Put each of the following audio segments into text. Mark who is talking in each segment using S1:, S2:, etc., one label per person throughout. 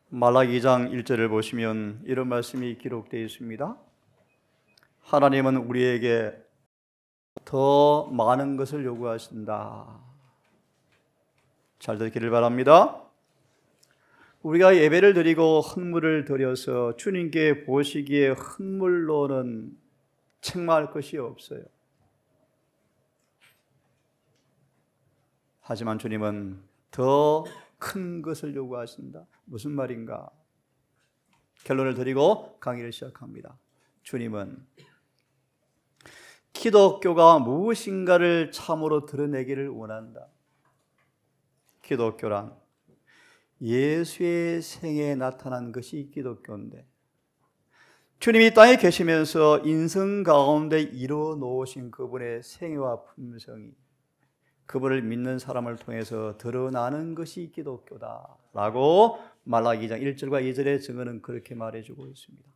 S1: 말라기 2장 1절을 보시면 이런 말씀이 기록되어 있습니다. 하나님은 우리에게 더 많은 것을 요구하신다. 잘 듣기를 바랍니다. 우리가 예배를 드리고 헌물을 드려서 주님께 보시기에 헌물로는 책망할 것이 없어요. 하지만 주님은 더 큰 것을 요구하신다. 무슨 말인가? 결론을 드리고 강의를 시작합니다. 주님은 기독교가 무엇인가를 참으로 드러내기를 원한다. 기독교란 예수의 생에 나타난 것이 기독교인데, 주님이 땅에 계시면서 인생 가운데 이루어 놓으신 그분의 생애와 품성이 그분을 믿는 사람을 통해서 드러나는 것이 기독교다라고 말라기 2장 1절과 2절의 증언은 그렇게 말해주고 있습니다.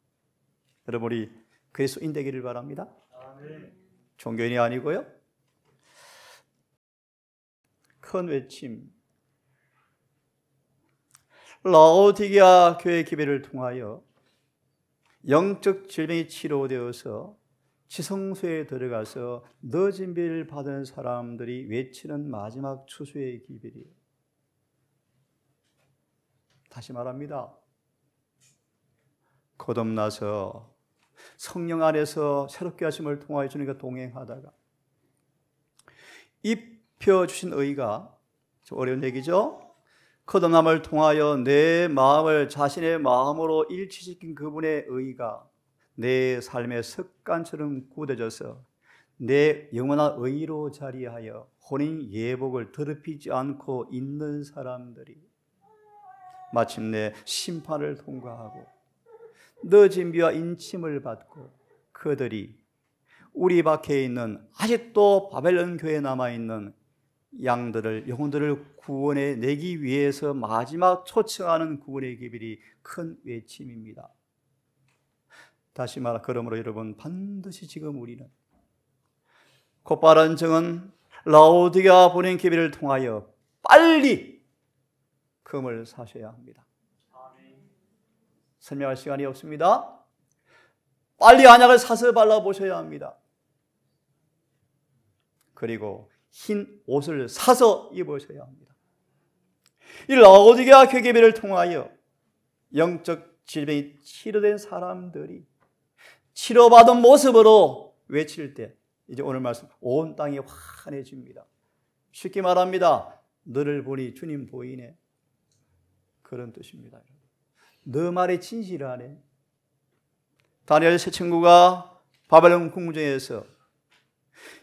S1: 여러분이 그리스도인 되기를 바랍니다. 아멘. 종교인이 아니고요. 큰 외침. 라오디게아 교회 기별을 통하여 영적 질병이 치료되어서 지성소에 들어가서 늦은 비를 받은 사람들이 외치는 마지막 추수의 기별이에요. 다시 말합니다. 거듭나서 성령 안에서 새롭게 하심을 통하여 주님과 동행하다가 입혀주신 의가, 좀 어려운 얘기죠. 거듭남을 통하여 내 마음을 자신의 마음으로 일치시킨 그분의 의가 내 삶의 습관처럼 굳어져서 내 영원한 의로 자리하여 혼인 예복을 더럽히지 않고 있는 사람들이 마침내 심판을 통과하고 늦은 비와 인침을 받고 그들이 우리 밖에 있는 아직도 바벨론 교회에 남아있는 양들을, 영혼들을 구원해 내기 위해서 마지막 초청하는 구원의 기별이 큰 외침입니다. 다시 말하, 그러므로 여러분, 반드시 지금 우리는 곧바른 증언 라오디게아 보낸 기별을 통하여 빨리 금을 사셔야 합니다. 설명할 시간이 없습니다. 빨리 안약을 사서 발라보셔야 합니다. 그리고 흰 옷을 사서 입으셔야 합니다. 이 라오디게아 교회 기별을 통하여 영적 질병이 치료된 사람들이 치료받은 모습으로 외칠 때 이제 오늘 말씀 온 땅이 환해집니다. 쉽게 말합니다. 너를 보니 주님 보이네. 그런 뜻입니다. 너 말에 진실하네. 다니엘 세 친구가 바벨론 궁정에서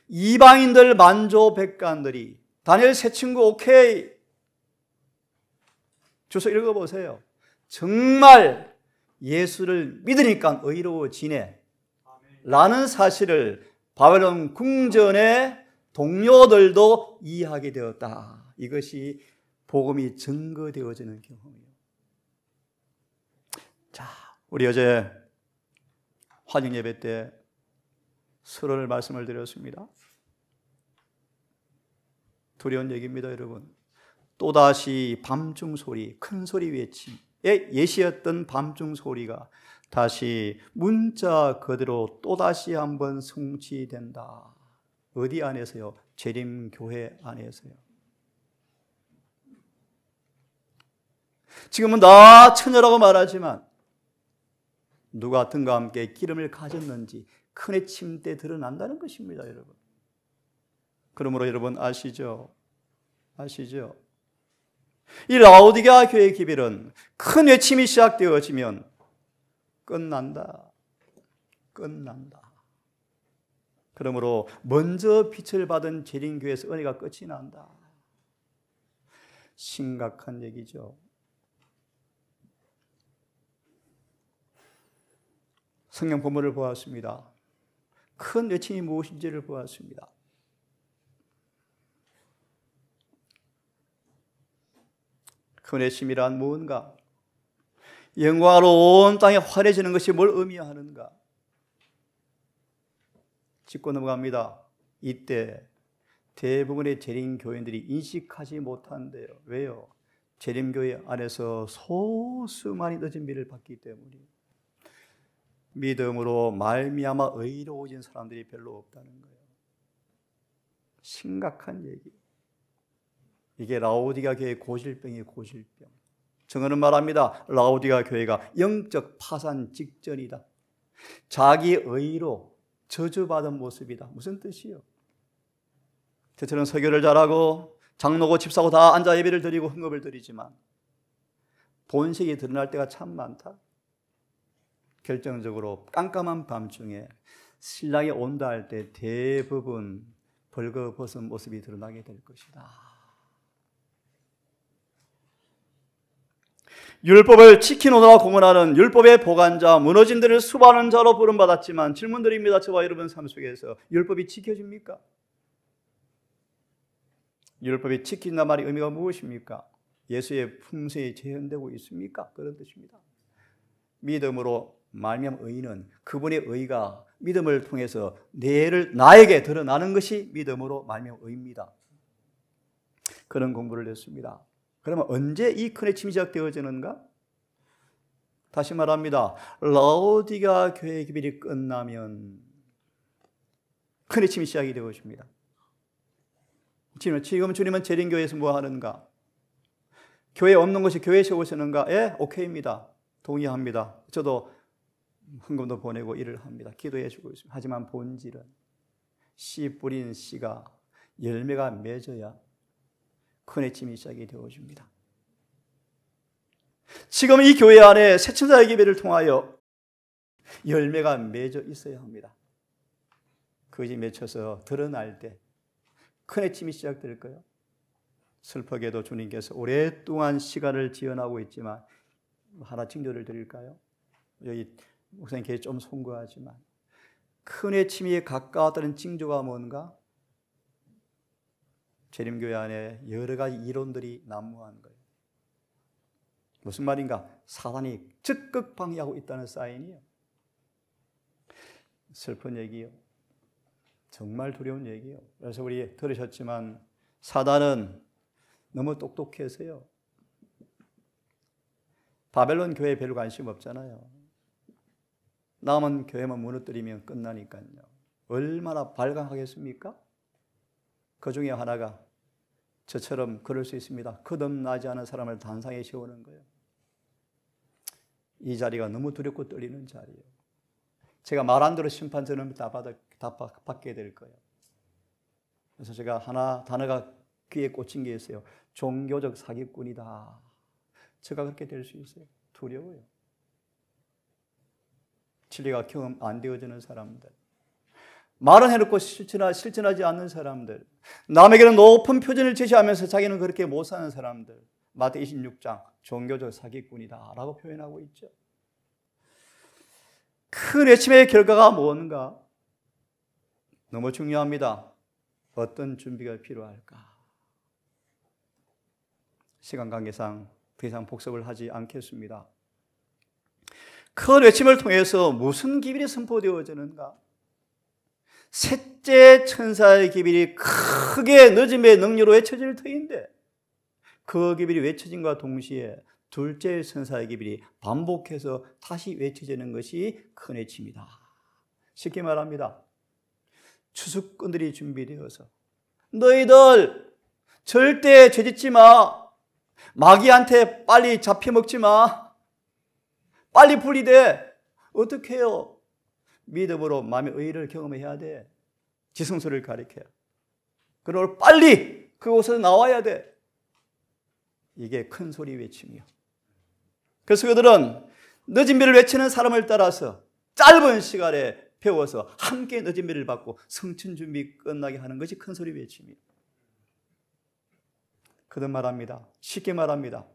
S1: 이방인들 만조백관들이 다니엘 세 친구 오케이 주소 읽어보세요. 정말 예수를 믿으니까 의로워지네 라는 사실을 바벨론 궁전의 동료들도 이해하게 되었다. 이것이 복음이 증거되어지는 경험이에요. 자, 우리 어제 환영 예배 때 서론을 말씀을 드렸습니다. 두려운 얘기입니다, 여러분. 또다시 밤중 소리, 큰 소리 외침의 예시였던 밤중 소리가 다시 문자 그대로 또다시 한번 성취된다. 어디 안에서요? 재림교회 안에서요. 지금은 나 처녀라고 말하지만 누가 등과 함께 기름을 가졌는지 큰 외침 때 드러난다는 것입니다, 여러분. 그러므로 여러분 아시죠? 이 라오디게아 교회의 기별은 큰 외침이 시작되어지면 끝난다. 그러므로 먼저 빛을 받은 재림교회에서 은혜가 끝이 난다. 심각한 얘기죠. 성경 본문을 보았습니다. 큰 외침이 무엇인지를 보았습니다. 큰 외침이란 무엇인가? 영광으로 온 땅에 환해지는 것이 뭘 의미하는가? 짚고 넘어갑니다. 이때 대부분의 재림 교인들이 인식하지 못한대요. 왜요? 재림교회 안에서 소수만이 늦은 비를 받기 때문에 믿음으로 말미암아 의로워진 사람들이 별로 없다는 거예요. 심각한 얘기. 이게 라오디가 교회의 고질병이에요. 고질병. 증언은 말합니다. 라오디가 교회가 영적 파산 직전이다. 자기 의로 저주받은 모습이다. 무슨 뜻이요? 저처럼 설교를 잘하고 장로고 집사고 다 앉아 예배를 드리고 헌금을 드리지만 본색이 드러날 때가 참 많다. 결정적으로 깜깜한 밤중에 신랑이 온다 할 때 대부분 벌거벗은 모습이 드러나게 될 것이다. 율법을 지키노라 공언하는 율법의 보관자, 무너진 데를 수반하는 자로 부름받았지만 질문드립니다. 저와 여러분 삶 속에서 율법이 지켜집니까? 율법이 지킨단 말이 의미가 무엇입니까? 예수의 품성이 재현되고 있습니까? 그런 뜻입니다. 믿음으로 말미암은 의는 그분의 의가 믿음을 통해서 나에게 드러나는 것이 믿음으로 말미암은 의입니다. 그런 공부를 했습니다. 그러면 언제 이 큰 해침이 시작되어지는가? 다시 말합니다. 라오디가 교회의 기별이 끝나면 큰 해침이 시작이 되어집니다. 지금 주님은 재림교회에서 뭐 하는가? 교회에 없는 것이 교회에 세우시는가? 예, 오케이입니다. 동의합니다. 저도 헌금도 보내고 일을 합니다. 기도해 주고 있습니다. 하지만 본질은 씨 뿌린 씨가 열매가 맺어야 큰 해침이 시작이 되어집니다. 지금 이 교회 안에 새천사의 기별을 통하여 열매가 맺어 있어야 합니다. 그것이 맺혀서 드러날 때 큰 해침이 시작될 거예요. 슬프게도 주님께서 오랫동안 시간을 지연하고 있지만 하나 징조를 드릴까요? 여기 목사님께 좀 송구하지만 큰 해침이 가까웠다는 징조가 뭔가? 재림교회 안에 여러 가지 이론들이 난무한 거예요. 무슨 말인가? 사단이 적극 방해하고 있다는 사인이에요. 슬픈 얘기요. 정말 두려운 얘기예요. 그래서 우리 들으셨지만 사단은 너무 똑똑해서요. 바벨론 교회에 별로 관심 없잖아요. 남은 교회만 무너뜨리면 끝나니까요. 얼마나 발광하겠습니까? 그 중에 하나가 저처럼 그럴 수 있습니다. 거듭나지 않은 사람을 단상에 세우는 거예요. 이 자리가 너무 두렵고 떨리는 자리예요. 제가 말 안 들어 심판 저는 다 받게 될 거예요. 그래서 제가 하나 단어가 귀에 꽂힌 게 있어요. 종교적 사기꾼이다. 제가 그렇게 될 수 있어요. 두려워요. 진리가 경험 안 되어지는 사람들, 말은 해놓고 실천하지 않는 사람들, 남에게는 높은 표준을 제시하면서 자기는 그렇게 못 사는 사람들, 마태 26장 종교적 사기꾼이다 라고 표현하고 있죠. 큰 해침의 결과가 뭔가? 너무 중요합니다. 어떤 준비가 필요할까? 시간 관계상 더 이상 복습을 하지 않겠습니다. 큰 외침을 통해서 무슨 기별이 선포되어지는가? 셋째 천사의 기별이 크게 늦음의 능력으로 외쳐질 터인데 그 기별이 외쳐짐과 동시에 둘째 천사의 기별이 반복해서 다시 외쳐지는 것이 큰 외침이다. 쉽게 말합니다. 추수꾼들이 준비되어서 너희들 절대 죄짓지 마. 마귀한테 빨리 잡혀먹지 마. 빨리 분리돼. 어떻게 해요? 믿음으로 마음의 의를 경험해야 돼. 지성소를 가리켜요. 그리고 빨리 그곳에서 나와야 돼. 이게 큰 소리 외침이요. 그래서 그들은 늦은 비를 외치는 사람을 따라서 짧은 시간에 배워서 함께 늦은 비를 받고 성춘 준비 끝나게 하는 것이 큰 소리 외침이에요. 그들 말합니다. 쉽게 말합니다.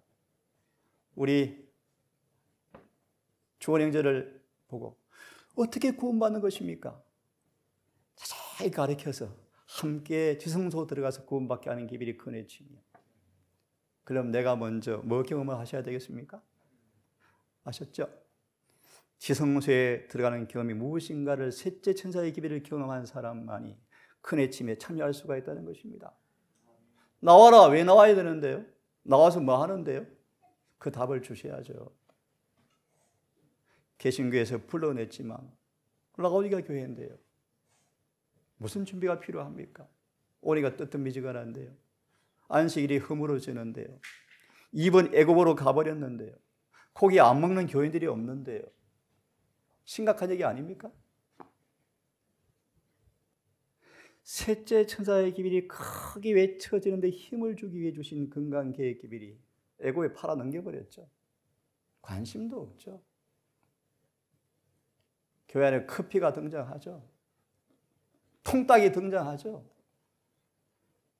S1: 우리 주원 형제를 보고 어떻게 구원받는 것입니까? 자세히 가르쳐서 함께 지성소 들어가서 구원받게 하는 기별이 큰 외침이에요. 그럼 내가 먼저 뭐 경험을 하셔야 되겠습니까? 아셨죠? 지성소에 들어가는 경험이 무엇인가를 셋째 천사의 기별을 경험한 사람만이 큰 외침에 참여할 수가 있다는 것입니다. 나와라. 왜 나와야 되는데요? 나와서 뭐 하는데요? 그 답을 주셔야죠. 개신교에서 불러냈지만 라오디가 교회인데요. 무슨 준비가 필요합니까? 오리가 뜨뜻미지근한데요. 안식일이 허물어지는데요. 입은 애굽으로 가버렸는데요. 고기 안 먹는 교인들이 없는데요. 심각한 얘기 아닙니까? 셋째 천사의 기별이 크게 외쳐지는데 힘을 주기 위해 주신 건강계의 기별이 애굽에 팔아 넘겨버렸죠. 관심도 없죠. 교회 안에 커피가 등장하죠. 통닭이 등장하죠.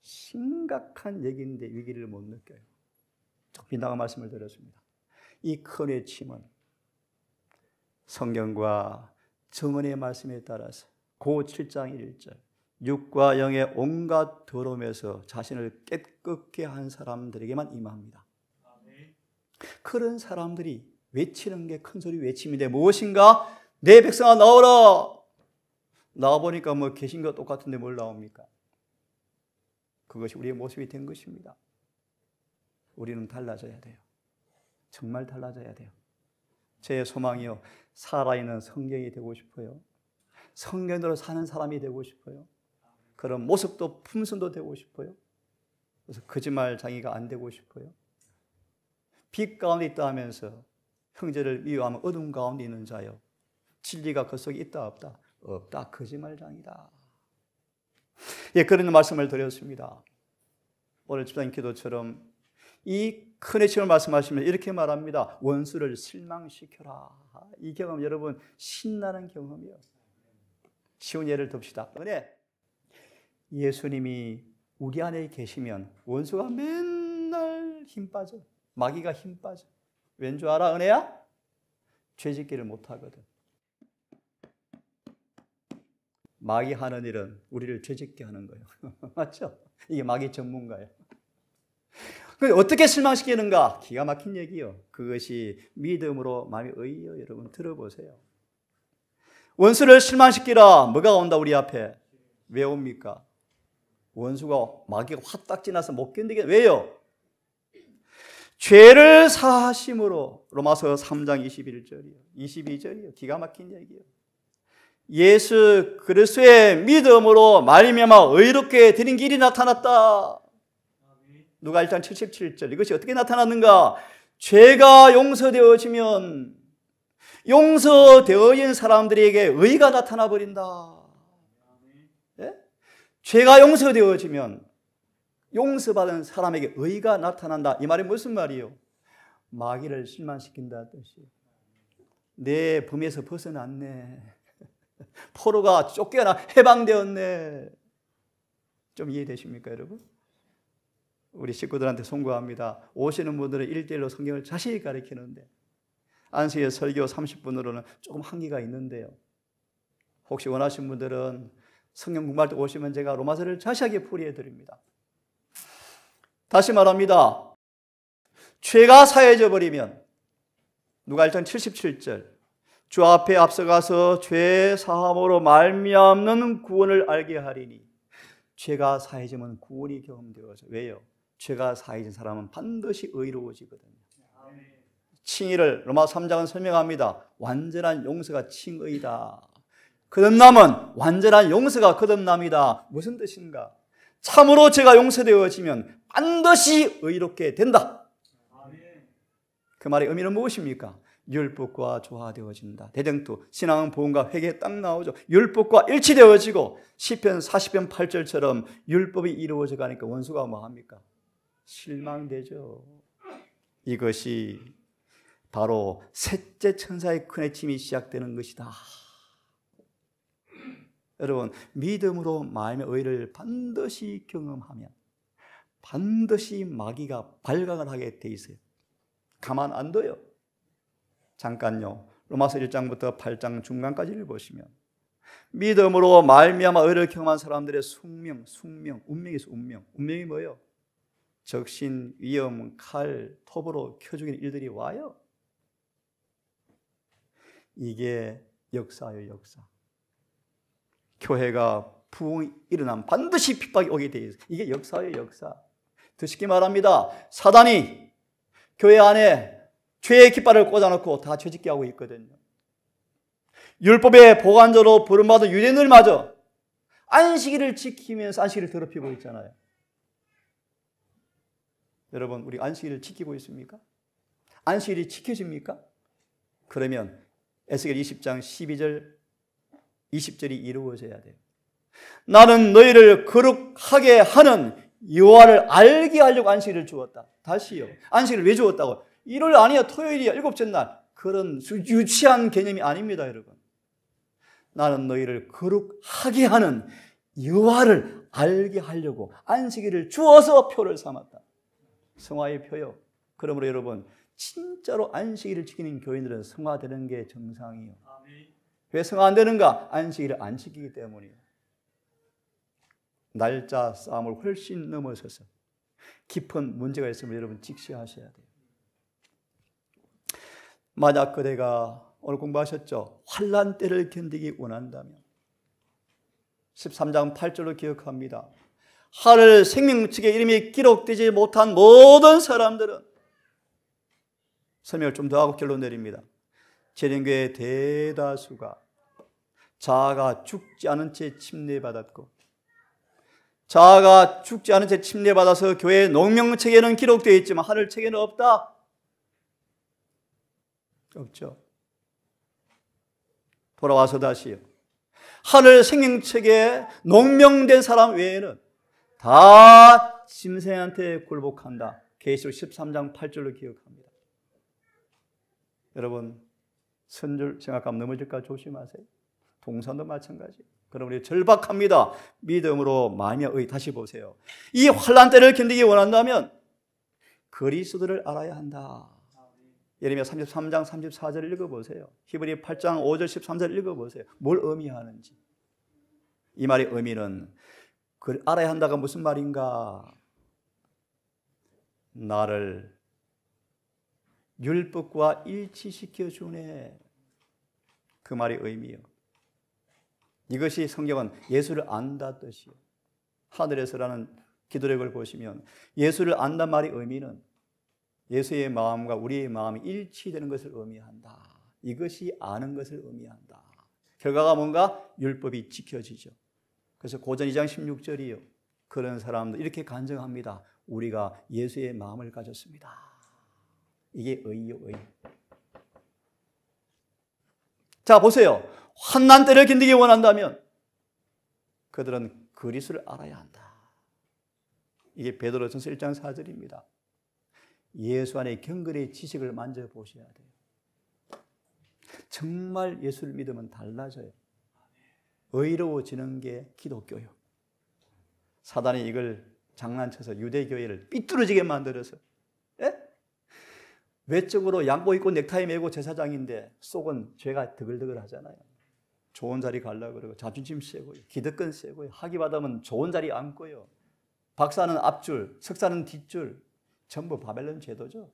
S1: 심각한 얘기인데 위기를 못 느껴요. 좀 빗나간 말씀을 드렸습니다. 이 큰 외침은 성경과 정언의 말씀에 따라서 고 7장 1절 육과 영의 온갖 더러움에서 자신을 깨끗게 한 사람들에게만 임합니다. 그런 사람들이 외치는 게 큰 소리 외침인데 무엇인가? 내 백성아 나오라. 나와보니까 뭐 개신교 똑같은데 뭘 나옵니까? 그것이 우리의 모습이 된 것입니다. 우리는 달라져야 돼요. 정말 달라져야 돼요. 제 소망이요. 살아있는 성경이 되고 싶어요. 성경대로 사는 사람이 되고 싶어요. 그런 모습도 품성도 되고 싶어요. 그래서 거짓말쟁이가 안 되고 싶어요. 빛 가운데 있다 하면서 형제를 미워하면 어둠 가운데 있는 자요. 진리가 그 속에 있다 없다? 없다. 거짓말쟁이다. 예, 그런 말씀을 드렸습니다. 오늘 집사님 기도처럼 이 큰 외침을 말씀하시면 이렇게 말합니다. 원수를 실망시켜라. 이 경험 여러분 신나는 경험이에요. 쉬운 예를 듭시다. 은혜, 예수님이 우리 안에 계시면 원수가 맨날 힘 빠져. 마귀가 힘 빠져. 왠 줄 알아, 은혜야? 죄짓기를 못하거든. 마귀 하는 일은 우리를 죄짓게 하는 거예요. 맞죠? 이게 마귀 전문가예요. 어떻게 실망시키는가? 기가 막힌 얘기요. 그것이 믿음으로 마음이 의요. 여러분 들어보세요. 원수를 실망시키라. 뭐가 온다 우리 앞에? 왜 옵니까? 원수가 마귀가 화딱 지나서 못 견디게. 왜요? 죄를 사하심으로. 로마서 3장 21절이요. 22절이요. 기가 막힌 얘기요. 예수 그리스도의 믿음으로 말미암아 의롭게 되는 길이 나타났다. 누가 1장 77절. 이것이 어떻게 나타났는가? 죄가 용서되어지면 용서되어진 사람들에게 의가 나타나 버린다. 예? 죄가 용서되어지면 용서받은 사람에게 의가 나타난다. 이 말이 무슨 말이에요? 마귀를 실망시킨다 뜻이에요. 내 범에서 벗어났네. 포로가 쫓겨나 해방되었네. 좀 이해되십니까, 여러분? 우리 식구들한테 송구합니다. 오시는 분들은 1대1로 성경을 자세히 가르치는데 안식일 설교 30분으로는 조금 한계가 있는데요. 혹시 원하시는 분들은 성경 공부할 때 오시면 제가 로마서를 자세하게 풀이해 드립니다. 다시 말합니다. 죄가 사해져 버리면 누가 1장 77절 주 앞에 앞서가서 죄 사함으로 말미암는 구원을 알게 하리니 죄가 사해지면 구원이 경험되어져. 왜요? 죄가 사해진 사람은 반드시 의로워지거든요. 칭의를 로마 3장은 설명합니다. 완전한 용서가 칭의다. 거듭남은 완전한 용서가 거듭남이다. 무슨 뜻인가? 참으로 죄가 용서되어지면 반드시 의롭게 된다. 그 말의 의미는 무엇입니까? 율법과 조화되어진다. 대정투, 신앙은 복음과 회개에 딱 나오죠. 율법과 일치되어지고 시편 40편 8절처럼 율법이 이루어져 가니까 원수가 뭐합니까? 실망되죠. 이것이 바로 셋째 천사의 큰 외침이 시작되는 것이다. 여러분, 믿음으로 마음의 의를 반드시 경험하면 반드시 마귀가 발각을 하게 돼 있어요. 가만 안 둬요. 잠깐요. 로마서 1장부터 8장 중간까지를 보시면 믿음으로 말미암아 의를 경험한 사람들의 운명이 있어요. 운명이 뭐예요? 적신, 위험, 칼, 톱으로 켜 죽이는 일들이 와요. 이게 역사예요, 역사. 교회가 부흥이 일어나면 반드시 핍박이 오게 돼 있어요. 이게 역사예요, 역사. 더 쉽게 말합니다. 사단이 교회 안에 죄의 깃발을 꽂아놓고 다 죄짓게 하고 있거든요. 율법의 보관자로 부름받은 유대인들마저 안식일을 지키면서 안식일을 더럽히고 있잖아요. 여러분, 우리 안식일을 지키고 있습니까? 안식일이 지켜집니까? 그러면 에스겔 20장 12절 20절이 이루어져야 돼요. 나는 너희를 거룩하게 하는 여호와를 알게 하려고 안식일을 주었다. 다시요. 안식일을 왜 주었다고? 일요일 아니야, 토요일이야, 일곱째 날. 그런 유치한 개념이 아닙니다, 여러분. 나는 너희를 거룩하게 하는 여호와를 알게 하려고 안식일을 주어서 표를 삼았다. 성화의 표요. 그러므로 여러분, 진짜로 안식일을 지키는 교인들은 성화되는 게 정상이에요. 왜 성화 안 되는가? 안식일을 안 지키기 때문이에요. 날짜 싸움을 훨씬 넘어서서 깊은 문제가 있으면 여러분 직시하셔야 돼요. 만약 그대가 오늘 공부하셨죠? 환난 때를 견디기 원한다면 13장 8절로 기억합니다. 하늘 생명책에 이름이 기록되지 못한 모든 사람들은, 설명을 좀 더 하고 결론 내립니다. 재림교의 대다수가 자아가 죽지 않은 채 침례받았고, 자아가 죽지 않은 채 침례받아서 교회의 농명책에는 기록되어 있지만 하늘책에는 없다. 없죠. 돌아와서 다시요. 하늘 생명책에 농명된 사람 외에는 다 짐승한테 굴복한다. 계시록 13장 8절로 기억합니다. 여러분, 선줄 생각하면 넘어질까 조심하세요. 동산도 마찬가지. 그럼 우리 절박합니다. 믿음으로 마음이 의. 다시 보세요. 이 환난 때를 견디기 원한다면 그리스도를 알아야 한다. 예레미야 33장 34절 읽어보세요. 히브리 8장 5절 13절 읽어보세요. 뭘 의미하는지. 이 말의 의미는 알아야 한다가 무슨 말인가? 나를 율법과 일치시켜 주네. 그 말의 의미요. 이것이 성경은 예수를 안다 뜻이요. 하늘에서라는 기도력을 보시면 예수를 안다 말의 의미는 예수의 마음과 우리의 마음이 일치되는 것을 의미한다. 이것이 아는 것을 의미한다. 결과가 뭔가? 율법이 지켜지죠. 그래서 고전 2장 16절이요. 그런 사람들 이렇게 간증합니다. 우리가 예수의 마음을 가졌습니다. 이게 의요, 의. 자, 보세요. 환난 때를 견디기 원한다면 그들은 그리스도를 알아야 한다. 이게 베드로전서 1장 4절입니다. 예수 안에 경건의 지식을 만져보셔야 돼요. 정말 예수를 믿으면 달라져요. 의로워지는 게 기독교요. 사단이 이걸 장난쳐서 유대교회를 삐뚤어지게 만들어서, 예? 외적으로 양복 입고 넥타이 메고 제사장인데 속은 죄가 드글드글 하잖아요. 좋은 자리 가려고 그러고 자존심 세고요. 기득권 세고요. 학위 받으면 좋은 자리 앉고요. 박사는 앞줄, 석사는 뒷줄. 전부 바벨론 제도죠.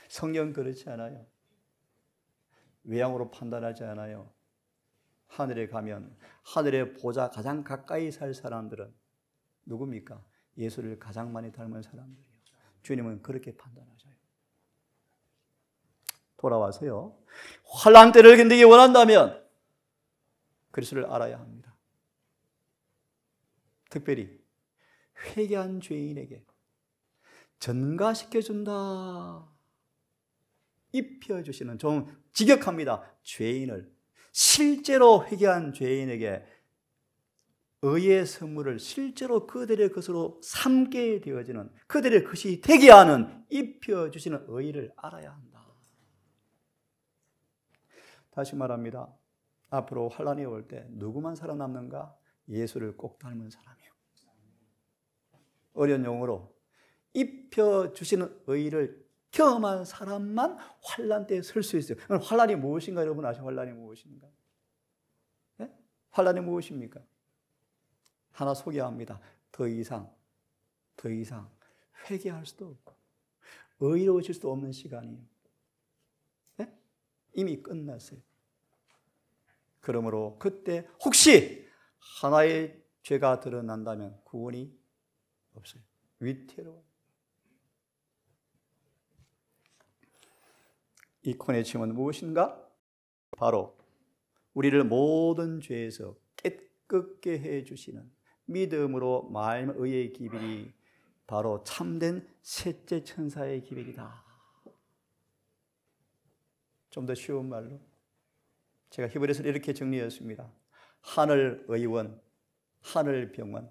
S1: 성경 그렇지 않아요. 외양으로 판단하지 않아요. 하늘에 가면 하늘의 보좌 가장 가까이 살 사람들은 누굽니까? 예수를 가장 많이 닮은 사람들이에요. 주님은 그렇게 판단하셔요. 돌아와서요. 환난 때를 견디기 원한다면 그리스도를 알아야 합니다. 특별히 회개한 죄인에게 전가시켜준다. 입혀주시는, 좀 직역합니다. 죄인을, 실제로 회개한 죄인에게 의의 선물을 실제로 그들의 것으로 삼게 되어지는, 그들의 것이 되게 하는, 입혀주시는 의를 알아야 한다. 다시 말합니다. 앞으로 환난이 올 때 누구만 살아남는가? 예수를 꼭 닮은 사람이에요. 어려운 용어로 입혀주시는 의를 경험한 사람만 환난 때에 설 수 있어요. 환난이 무엇인가 여러분 아시죠? 환난이 무엇인가? 네? 환난이 무엇입니까? 하나 소개합니다. 더 이상 회개할 수도 없고 의로워질 수도 없는 시간이에요. 네? 이미 끝났어요. 그러므로 그때 혹시 하나의 죄가 드러난다면 구원이 없어요. 위태로워요. 이 코너의 책임은 무엇인가? 바로 우리를 모든 죄에서 깨끗게 해주시는 믿음으로 말미 의의 기별이 바로 참된 셋째 천사의 기별이다. 좀 더 쉬운 말로 제가 히브리서를 이렇게 정리했습니다. 하늘 의원, 하늘 병원,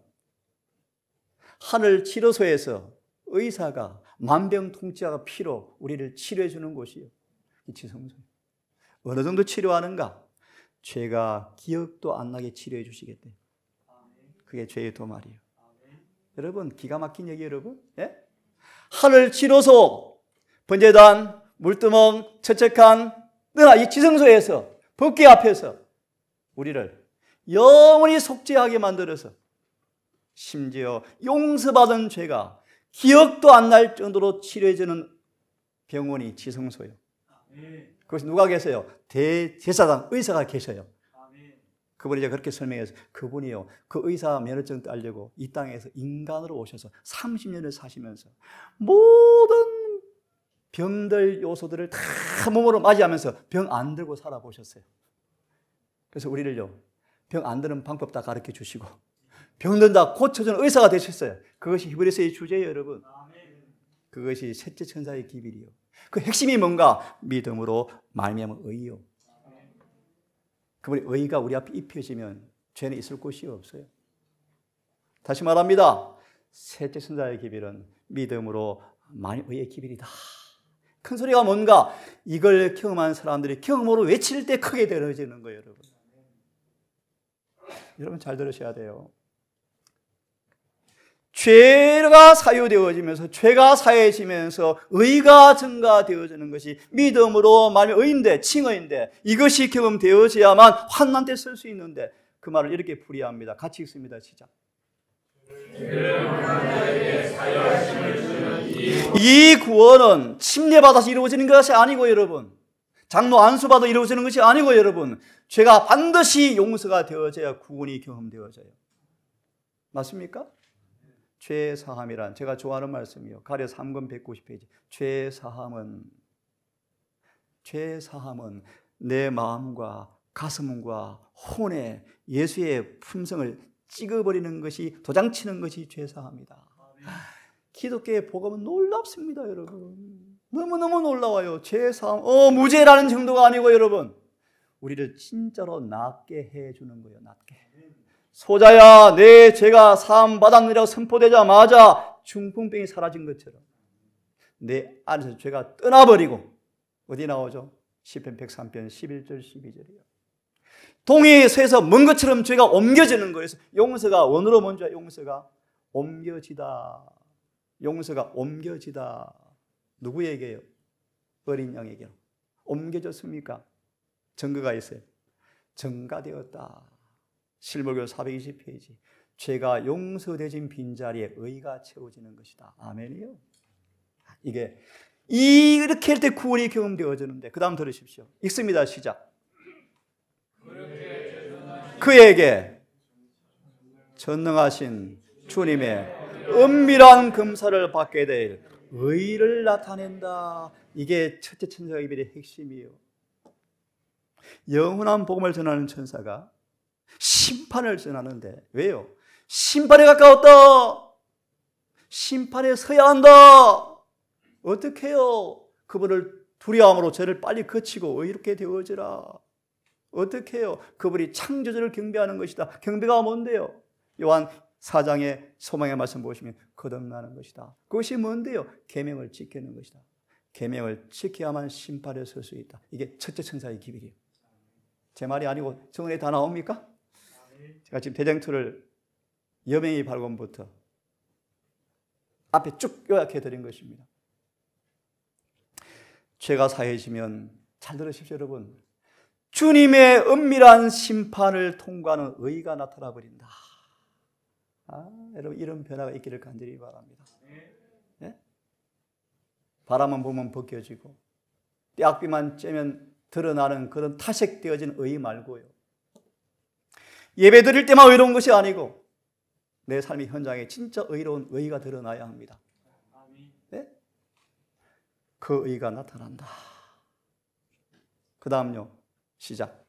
S1: 하늘 치료소에서 의사가 만병통치약의 피로 우리를 치료해 주는 곳이요. 이 지성소예요. 어느 정도 치료하는가? 죄가 기억도 안 나게 치료해 주시겠대요. 그게 죄의 도말이에요. 여러분, 기가 막힌 얘기 여러분. 예? 하늘 치료소, 번제단, 물두멍, 채책한 너나 이 지성소에서 법궤 앞에서 우리를 영원히 속죄하게 만들어서 심지어 용서받은 죄가 기억도 안 날 정도로 치료해주는 병원이 지성소예요. 그것이 누가 계세요? 대제사장 의사가 계셔요. 그분이 이제 그렇게 설명해서 그분이요, 그 의사 면허증 따려고 이 땅에서 인간으로 오셔서 30년을 사시면서 모든 병들 요소들을 다 몸으로 맞이하면서 병 안 들고 살아보셨어요. 그래서 우리를요, 병 안 드는 방법 다 가르쳐 주시고 병든다 고쳐주는 의사가 되셨어요. 그것이 히브리서의 주제예요, 여러분. 그것이 셋째 천사의 기별이요. 그 핵심이 뭔가? 믿음으로 말미암은 의요. 그분의 의가 우리 앞에 입혀지면 죄는 있을 곳이 없어요. 다시 말합니다. 셋째 천사의 기별은 믿음으로 말미암은 의의 기별이다. 큰 소리가 뭔가? 이걸 경험한 사람들이 경험으로 외칠 때 크게 들어지는 거예요, 여러분. 여러분 잘 들으셔야 돼요. 죄가 사유되어지면서 죄가 사해지면서 의가 증가되어지는 것이 믿음으로 말하면 의인데 칭의인데 이것이 경험되어져야만 환난 때 쓸 수 있는데 그 말을 이렇게 풀이합니다. 같이 읽습니다. 시작. 이 구원은 침례받아서 이루어지는 것이 아니고 여러분, 장로 안수받아 이루어지는 것이 아니고 여러분, 죄가 반드시 용서가 되어져야 구원이 경험되어져요. 맞습니까? 죄 사함이란 제가 좋아하는 말씀이요. 가려 3권 190페이지. 죄 사함은 내 마음과 가슴과 혼에 예수의 품성을 찍어버리는 것이, 도장치는 것이 죄 사함이다. 기독교의 복음은 놀랍습니다, 여러분. 너무너무 놀라워요. 죄 사함, 무죄라는 정도가 아니고 여러분, 우리를 진짜로 낫게 해주는 거예요. 낫게. 소자야, 내 죄가 사함 받았느라고 선포되자마자 중풍병이 사라진 것처럼 내 안에서 죄가 떠나버리고, 어디 나오죠? 시편 103편 11절 12절이요. 동이 서에서 먼 것처럼 죄가 옮겨지는 거예요. 용서가 원으로 먼저 용서가 옮겨지다. 용서가 옮겨지다. 누구에게요? 어린 양에게요. 옮겨졌습니까? 증거가 있어요. 증가되었다. 실물교 420페이지. 죄가 용서되진 빈자리에 의가 채워지는 것이다. 아멘이요. 이게 이렇게 할 때 구원이 경험되어지는데, 그 다음 들으십시오. 읽습니다. 시작. 그에게 전능하신 주님의 은밀한 검사를 받게 될 의를 나타낸다. 이게 첫째 천사의 기별의 핵심이에요. 영원한 복음을 전하는 천사가 심판을 전하는데, 왜요? 심판에 가까웠다. 심판에 서야 한다. 어떻게 해요? 그분을 두려움으로 죄를 빨리 거치고 의롭게 되어지라. 어떻게 해요? 그분이 창조주를 경배하는 것이다. 경배가 뭔데요? 요한 4장의 소망의 말씀 보시면 거듭나는 것이다. 그것이 뭔데요? 계명을 지키는 것이다. 계명을 지켜야만 심판에 설 수 있다. 이게 첫째 천사의 기별이에요. 제 말이 아니고 정언에 다 나옵니까? 제가 지금 대쟁투를 여명이 발권부터 앞에 쭉 요약해 드린 것입니다. 죄가 사해지면, 잘 들으십시오 여러분, 주님의 은밀한 심판을 통과하는 의가 나타나 버린다. 여러분, 이런 변화가 있기를 간절히 바랍니다. 네? 바람만 보면 벗겨지고 떼약비만 쬐면 드러나는 그런 타색되어진 의 말고요, 예배 드릴 때만 의로운 것이 아니고 내 삶의 현장에 진짜 의로운 의가 드러나야 합니다. 네? 그 의가 나타난다. 그 다음요. 시작.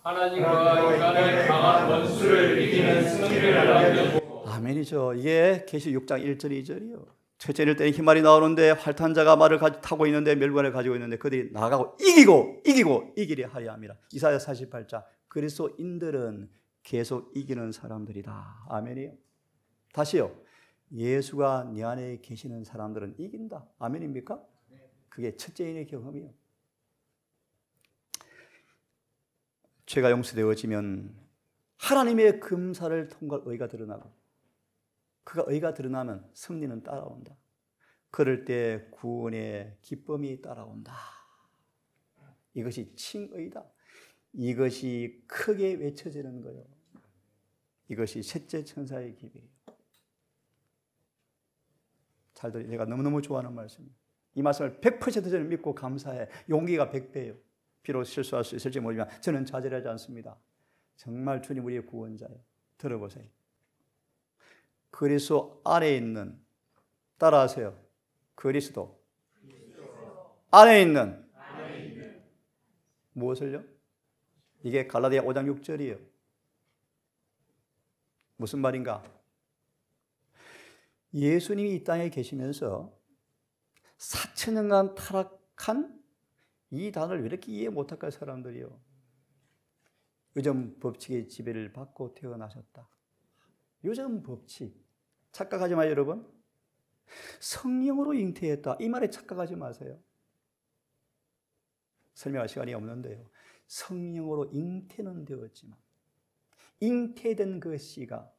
S2: 하나님과 인간의 강한 원수를 이기는 승리를 알려주고.
S1: 아멘이죠. 이게 계시록 6장 1절 2절이요. 첫째일 때는 희말이 나오는데 활탄자가 말을 타고 있는데 멸관을 가지고 있는데 그들이 나가고 이기고 이기려 하려 함이라. 이사야 48장. 그리스도인들은 계속 이기는 사람들이다. 아멘이요. 다시요. 예수가 내 안에 계시는 사람들은 이긴다. 아멘입니까? 그게 첫째인의 경험이요. 죄가 용서되어지면 하나님의 금사를 통과할 의가 드러나고, 그가 의가 드러나면 승리는 따라온다. 그럴 때 구원의 기쁨이 따라온다. 이것이 칭의다. 이것이 크게 외쳐지는 거예요. 이것이 셋째 천사의 기별이에요. 잘 들으세요. 제가 너무너무 좋아하는 말씀이에요. 이 말씀을 100% 저는 믿고 감사해. 용기가 100배예요. 비록 실수할 수 있을지 모르지만 저는 좌절하지 않습니다. 정말 주님 우리의 구원자예요. 들어보세요. 그리스도 안에 있는, 따라하세요. 그리스도 안에 있는 무엇을요? 이게 갈라디아 5장 6절이에요. 무슨 말인가? 예수님이 이 땅에 계시면서 4,000년간 타락한 이 단어를 왜 이렇게 이해 못할까요, 사람들이요? 유전 법칙의 지배를 받고 태어나셨다. 유전 법칙. 착각하지 마요, 여러분. 성령으로 잉태했다. 이 말에 착각하지 마세요. 설명할 시간이 없는데요. 성령으로 잉태는 되었지만 잉태된 그 씨가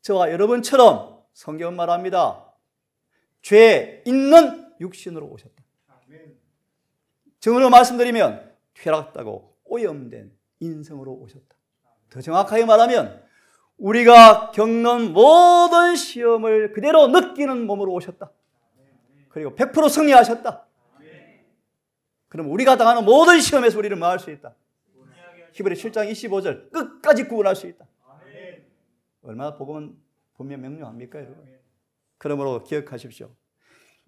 S1: 저와 여러분처럼 성경은 말합니다. 죄 있는 육신으로 오셨다. 정으로 말씀드리면 퇴락하고 오염된 인성으로 오셨다. 더 정확하게 말하면 우리가 겪는 모든 시험을 그대로 느끼는 몸으로 오셨다. 그리고 100% 승리하셨다. 그럼 우리가 당하는 모든 시험에서 우리를 막을 수 있다. 히브리 7장 25절 끝까지 구원할 수 있다. 얼마나 복음은 분명 명료합니까, 여러분? 그러므로 기억하십시오.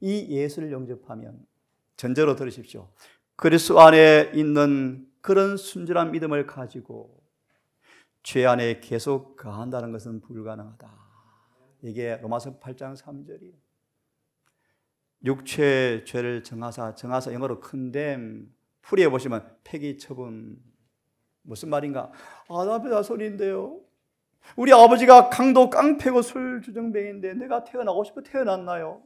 S1: 이 예수를 영접하면 전제로 들으십시오. 그리스도 안에 있는 그런 순전한 믿음을 가지고 죄 안에 계속 거한다는 것은 불가능하다. 이게 로마서 8장 3절이에요. 육체의 죄를 정하사 영어로 condemn, 풀이해 보시면 폐기 처분. 무슨 말인가? 아담의 자손인데요. 우리 아버지가 강도 깡패고 술주정뱅인데 내가 태어나고 싶어 태어났나요?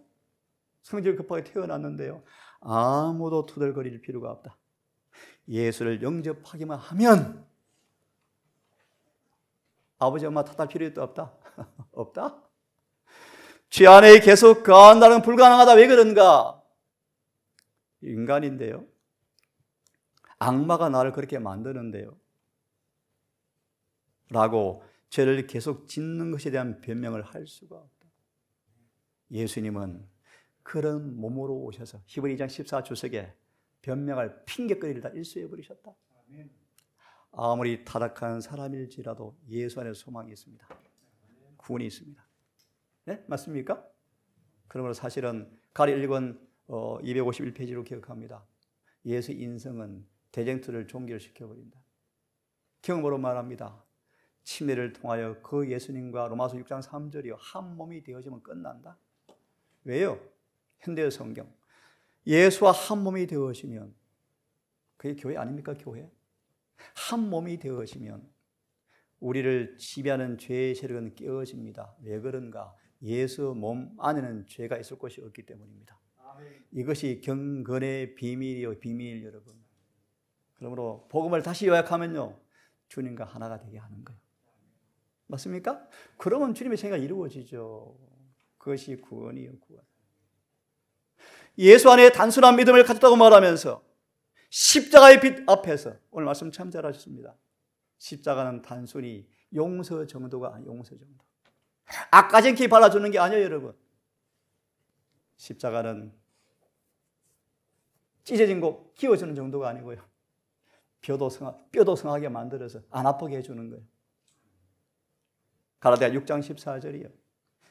S1: 성질 급하게 태어났는데요. 아무도 투덜거릴 필요가 없다. 예수를 영접하기만 하면 아버지 엄마 탓할 필요도 없다. 없다? 죄 안에 계속 거한다는 불가능하다. 왜 그런가? 인간인데요. 악마가 나를 그렇게 만드는데요. 라고 죄를 계속 짓는 것에 대한 변명을 할 수가 없다. 예수님은 그런 몸으로 오셔서 히브리 2장 14주석에 변명할 핑계거리를 다 일수해 버리셨다. 아무리 타락한 사람일지라도 예수 안에 소망이 있습니다. 구원이 있습니다. 네? 맞습니까? 그러므로 사실은 가리 1권 251페이지로 기억합니다. 예수 인성은 대쟁투를 종결시켜버린다. 경험으로 말합니다. 침례를 통하여 그 예수님과 로마서 6장 3절이요 한 몸이 되어지면 끝난다. 왜요? 현대의 성경. 예수와 한 몸이 되어지면 그게 교회 아닙니까? 교회. 한 몸이 되어지면 우리를 지배하는 죄의 세력은 깨어집니다. 왜 그런가? 예수 몸 안에는 죄가 있을 것이 없기 때문입니다. 이것이 경건의 비밀이요 비밀 여러분. 그러므로 복음을 다시 요약하면요 주님과 하나가 되게 하는 거예요. 맞습니까? 그러면 주님의 생각이 이루어지죠. 그것이 구원이요 구원. 예수 안에 단순한 믿음을 가졌다고 말하면서 십자가의 빛 앞에서 오늘 말씀 참 잘하셨습니다. 십자가는 단순히 용서 정도가 아니에요. 용서 정도. 아까쟁키 발라주는 게 아니에요, 여러분. 십자가는 찢어진 곳 끼워주는 정도가 아니고요. 뼈도 성하게 만들어서 안 아프게 해주는 거예요. 갈라디아 6장 14절이요.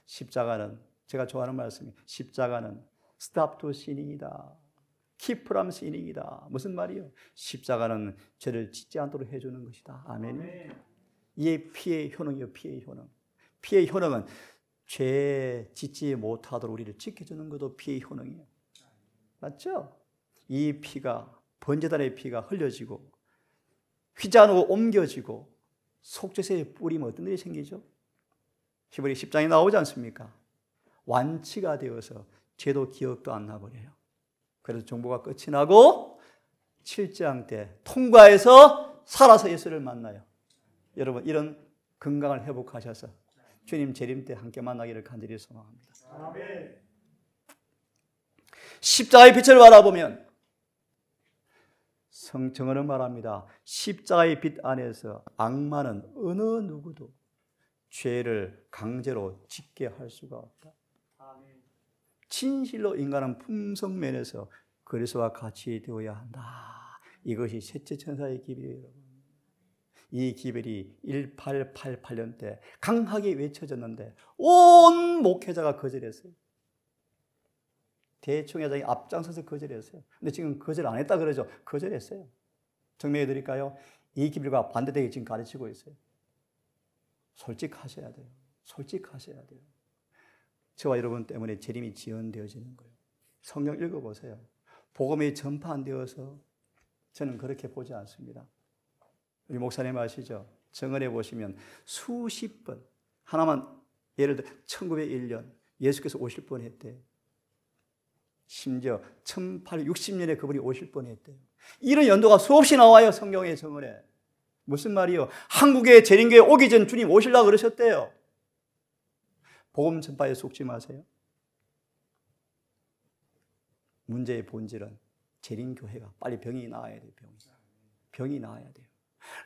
S1: 십자가는 제가 좋아하는 말씀이 십자가는 stop to sinn이다. Keep from sinning이다. 무슨 말이요? 십자가는 죄를 짓지 않도록 해주는 것이다. 아멘. 이게 피의 효능이요. 피의 효능. 피의 효능은 죄 짓지 못하도록 우리를 지켜주는 것도 피의 효능이에요. 맞죠? 이 피가 번제단의 피가 흘려지고 휘장으로 옮겨지고 속죄제에 뿌리면 어떤 일이 생기죠? 히브리 10장에 나오지 않습니까? 완치가 되어서 죄도 기억도 안 나버려요. 그래서 정보가 끝이 나고 7장 때 통과해서 살아서 예수를 만나요. 여러분 이런 건강을 회복하셔서 주님 재림 때 함께 만나기를 간절히 소망합니다. 아멘. 십자가의 빛을 바라보면 성경은 말합니다. 십자가의 빛 안에서 악마는 어느 누구도 죄를 강제로 짓게 할 수가 없다. 진실로 인간은 품성면에서 그리스도와 같이 되어야 한다. 이것이 셋째 천사의 기별이에요, 여러분. 이 기별이 1888년 때 강하게 외쳐졌는데 온 목회자가 거절했어요. 대총회장이 앞장서서 거절했어요. 근데 지금 거절 안 했다 그러죠. 거절했어요. 증명해 드릴까요? 이 기별과 반대되게 지금 가르치고 있어요. 솔직하셔야 돼요. 솔직하셔야 돼요. 저와 여러분 때문에 재림이 지연되어지는 거예요. 성경 읽어보세요. 복음이 전파 안 되어서 저는 그렇게 보지 않습니다. 우리 목사님 아시죠? 정언해 보시면 수십 번, 하나만 예를 들어 1901년 예수께서 오실 뻔했대요. 심지어 1860년에 그분이 오실 뻔했대요. 이런 연도가 수없이 나와요. 성경의 정언에. 무슨 말이요? 한국에 재림교회 오기 전 주님 오시려고 그러셨대요. 복음 전파에 속지 마세요. 문제의 본질은 재림교회가 빨리 병이 나아야 돼요. 병이 나아야 돼요.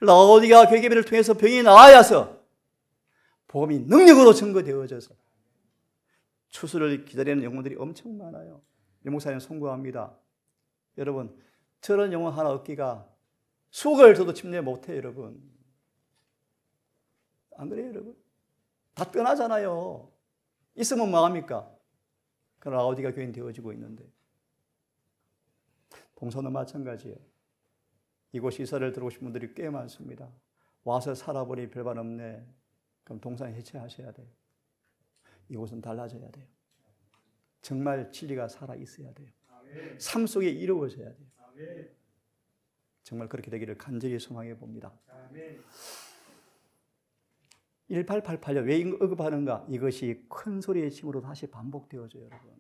S1: 라오디게아 교회를 통해서 병이 나아야서 복음이 능력으로 증거되어져서 추수를 기다리는 영혼들이 엄청 많아요. 이 목사님 송구합니다. 여러분 저런 영혼 하나 얻기가 수억을 줘도 침례 못해요. 여러분 안 그래요? 여러분 다 떠나잖아요. 있으면 뭐합니까? 그러나 라오디게아 교회는 되어지고 있는데 동서는 마찬가지예요. 이곳 이사를 들어오신 분들이 꽤 많습니다. 와서 살아보니 별반 없네. 그럼 동산 해체하셔야 돼요. 이곳은 달라져야 돼요. 정말 진리가 살아있어야 돼요. 삶 속에 이루어져야 돼요. 정말 그렇게 되기를 간절히 소망해 봅니다. 1888년 왜 언급하는가? 이것이 큰 소리의 힘으로 다시 반복되어져요, 여러분.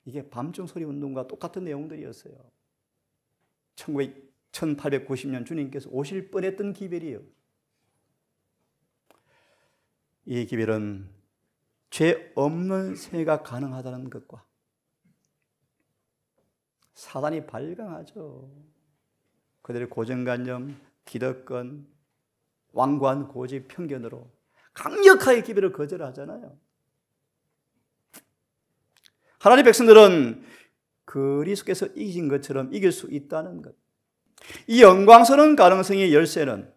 S1: 이게 밤중 소리 운동과 똑같은 내용들이었어요. 1890년 주님께서 오실 뻔했던 기별이에요. 이 기별은 죄 없는 생애가 가능하다는 것과 사단이 발광하죠. 그들의 고정관념, 기득권, 완고한 고집, 편견으로 강력하게 기별을 거절하잖아요. 하나님의 백성들은 그리스도께서 이긴 것처럼 이길 수 있다는 것. 이 영광스러운 가능성의 열쇠는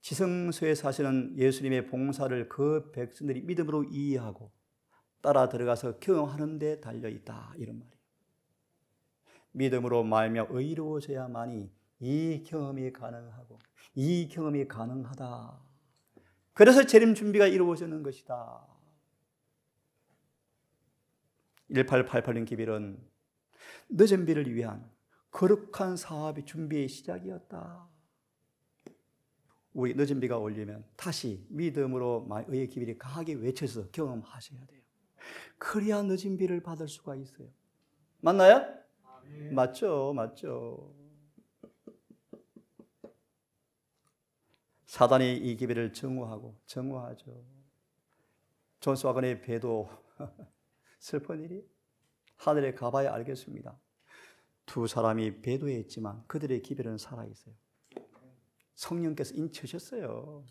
S1: 지성소에 사시는 예수님의 봉사를 그 백성들이 믿음으로 이해하고 따라 들어가서 경험하는 데 달려있다. 이런 말이에요. 믿음으로 말미암아 의로워져야만이 이 경험이 가능하고 이 경험이 가능하다. 그래서 재림 준비가 이루어지는 것이다. 1888년 기별은 늦은 비를 위한 거룩한 사업의 준비의 시작이었다. 우리 늦은 비가 올리면 다시 믿음으로 의의 기별이 강하게 외쳐서 경험하셔야 돼요. 그래야 늦은 비를 받을 수가 있어요. 맞나요? 맞죠, 맞죠. 사단이 이 기별을 정오하죠. 존 스와건의 배도 슬픈 일이 하늘에 가봐야 알겠습니다. 두 사람이 배도했지만 그들의 기별은 살아있어요. 성령께서 인치셨어요.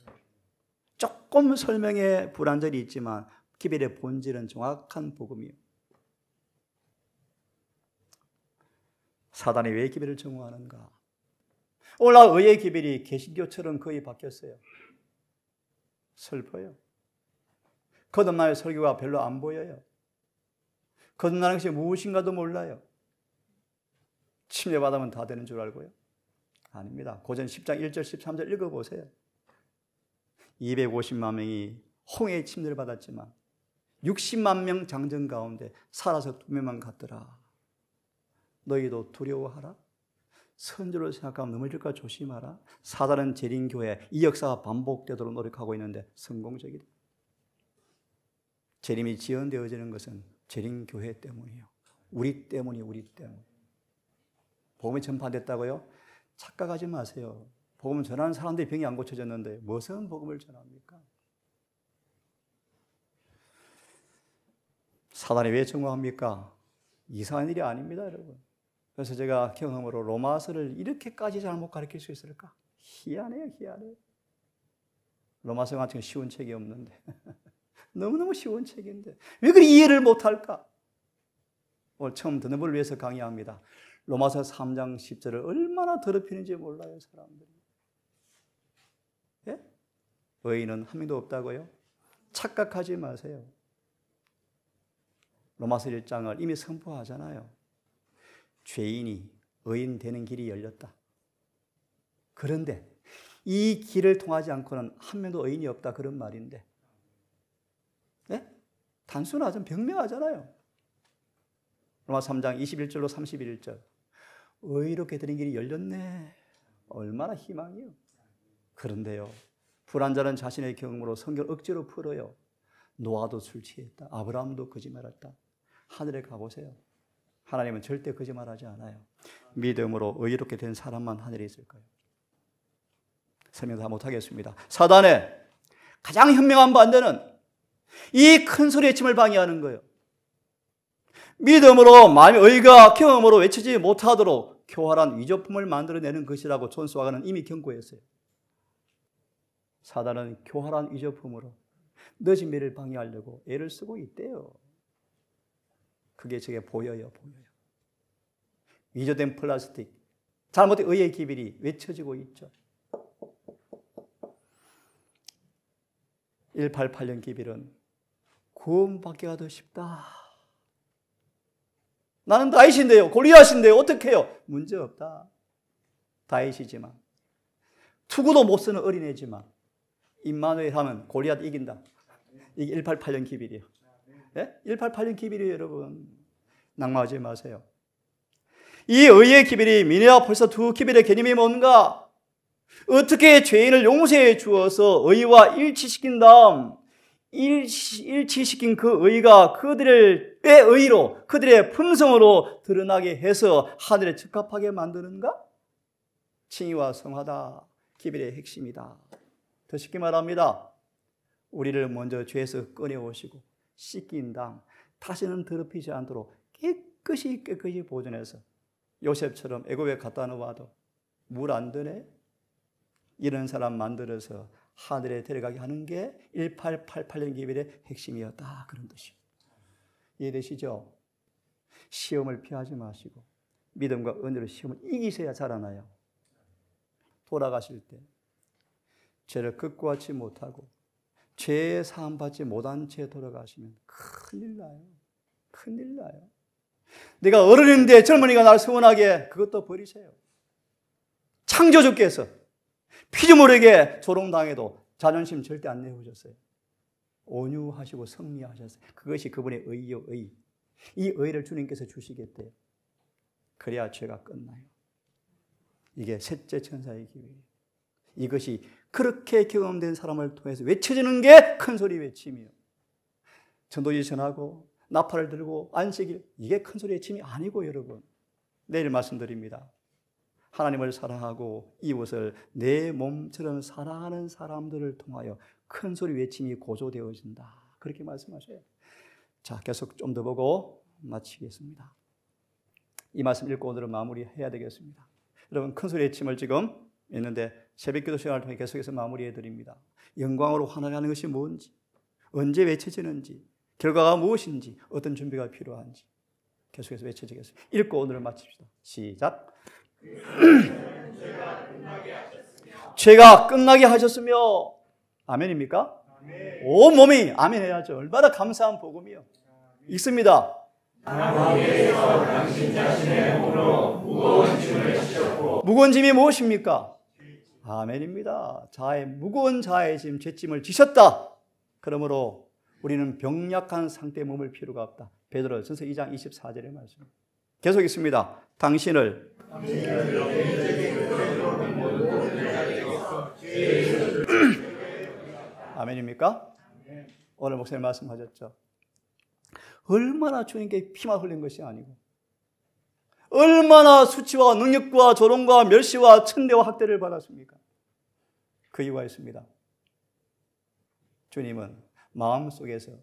S1: 조금 설명에 불완전이 있지만 기별의 본질은 정확한 복음이에요. 사단이 왜 기별을 정오하는가? 오늘날 의의 기별이 개신교처럼 거의 바뀌었어요. 슬퍼요. 거듭날 설교가 별로 안 보여요. 거듭나는 것이 무엇인가도 몰라요. 침례받으면 다 되는 줄 알고요? 아닙니다. 고전 10장 1절 13절 읽어보세요. 250만 명이 홍해의 침례를 받았지만 60만 명 장정 가운데 살아서 2명만 갔더라. 너희도 두려워하라. 선조를 생각하면 넘어질까 조심하라. 사단은 재림교회, 이 역사가 반복되도록 노력하고 있는데 성공적이다. 재림이 지연되어지는 것은 재림교회 때문이에요. 우리 때문이에요. 우리 때문. 복음이 전파됐다고요? 착각하지 마세요. 복음을 전하는 사람들이 병이 안 고쳐졌는데 무슨 복음을 전합니까? 사단이 왜 정화합니까? 이상한 일이 아닙니다, 여러분. 그래서 제가 경험으로 로마서를 이렇게까지 잘못 가르칠 수 있을까? 희한해요, 희한해요. 로마서 같은 건 쉬운 책이 없는데 너무너무 쉬운 책인데 왜 그리 이해를 못할까? 오늘 처음 듣는 분을 위해서 강의합니다. 로마서 3장 10절을 얼마나 더럽히는지 몰라요, 사람들이. 예? 의인은 한 명도 없다고요? 착각하지 마세요. 로마서 1장을 이미 선포하잖아요. 죄인이 의인 되는 길이 열렸다. 그런데 이 길을 통하지 않고는 한 명도 의인이 없다, 그런 말인데. 네? 단순하죠. 병명하잖아요. 로마서 3장 21절로 31절. 의롭게 되는 길이 열렸네. 얼마나 희망이요. 그런데요, 불안자는 자신의 경험으로 성경을 억지로 풀어요. 노아도 술 취했다. 아브라함도 거짓말했다. 하늘에 가보세요. 하나님은 절대 거짓말하지 않아요. 믿음으로 의롭게 된 사람만 하늘에 있을 거예요. 설명 다 못하겠습니다. 사단의 가장 현명한 반대는 이 큰 소리의 외침을 방해하는 거예요. 믿음으로 마음의 의가 경험으로 외치지 못하도록 교활한 위조품을 만들어내는 것이라고 존 스와가는 이미 경고했어요. 사단은 교활한 위조품으로 늦은 미래를 방해하려고 애를 쓰고 있대요. 그게 제게 보여요. 위조된 플라스틱, 잘못된 의의 기별이 외쳐지고 있죠. 188년 기별은 구원받기가 더 쉽다. 나는 다윗인데요, 골리앗인데요, 어떻게 해요? 문제없다. 다윗이지만, 투구도 못 쓰는 어린애지만 임마누엘 하면 골리앗 이긴다. 이게 188년 기별이에요. 네? 188년 기별이에요, 여러분. 낙마하지 마세요. 이 의의 기별이 미네아폴리스 두 기별의 개념이 뭔가? 어떻게 죄인을 용서해 주어서 의와 일치시킨 다음 일치시킨 그 의가 그들의 의로, 그들의 품성으로 드러나게 해서 하늘에 적합하게 만드는가? 칭의와 성화다. 기별의 핵심이다. 더 쉽게 말합니다. 우리를 먼저 죄에서 꺼내오시고 씻긴 다음 다시는 더럽히지 않도록 깨끗이 보존해서 요셉처럼 애굽에 갖다 놓아도 물 안 드네? 이런 사람 만들어서 하늘에 데려가게 하는 게 1888년 기별의 핵심이었다. 그런 뜻이에요. 이해되시죠? 시험을 피하지 마시고 믿음과 은혜로 시험을 이기셔야 자라나요. 돌아가실 때 죄를 극구하지 못하고 죄의 사함받지 못한 채 돌아가시면 큰일 나요. 큰일 나요. 내가 어른인데 젊은이가 나를 서운하게, 그것도 버리세요. 창조주께서 피조물에게 조롱당해도 자존심 절대 안 내어오셨어요. 온유하시고 성리하셨어요. 그것이 그분의 의요, 의. 이 의를 주님께서 주시겠대요. 그래야 죄가 끝나요. 이게 셋째 천사의 기회예요. 이것이 그렇게 경험된 사람을 통해서 외쳐지는 게 큰 소리 외침이에요. 전도지 전하고 나팔을 들고 안식일, 이게 큰 소리 외침이 아니고, 여러분, 내일 말씀드립니다. 하나님을 사랑하고 이웃을 내 몸처럼 사랑하는 사람들을 통하여 큰 소리 외침이 고조되어진다. 그렇게 말씀하셔요. 자, 계속 좀 더 보고 마치겠습니다. 이 말씀 읽고 오늘은 마무리해야 되겠습니다. 여러분, 큰 소리 외침을 지금 있는데 새벽기도 시간을 통해 계속해서 마무리해 드립니다. 영광으로 환하게 하는 것이 뭔지, 언제 외쳐지는지, 결과가 무엇인지, 어떤 준비가 필요한지 계속해서 외쳐지겠습니다. 읽고 오늘을 마칩시다. 시작. 죄가 끝나게 하셨으며, 아멘입니까? 온 몸이 아멘 해야죠. 얼마나 감사한 복음이요. 있습니다.
S2: 하나님께서 당신 자신의 몸으로 무거운 짐을 지셨고
S1: 무거운 짐이 무엇입니까? 아멘입니다. 무거운 자의 짐, 죄짐을 지셨다. 그러므로 우리는 병약한 상태에 머물 필요가 없다. 베드로전서 2장 24절의 말씀. 계속 있습니다. 당신을 아멘입니까? 오늘 목사님 말씀하셨죠. 얼마나 주님께 피만 흘린 것이 아니고 얼마나 수치와 능력과 조롱과 멸시와 천대와 학대를 받았습니까? 그 이유가 있습니다. 주님은 마음속에서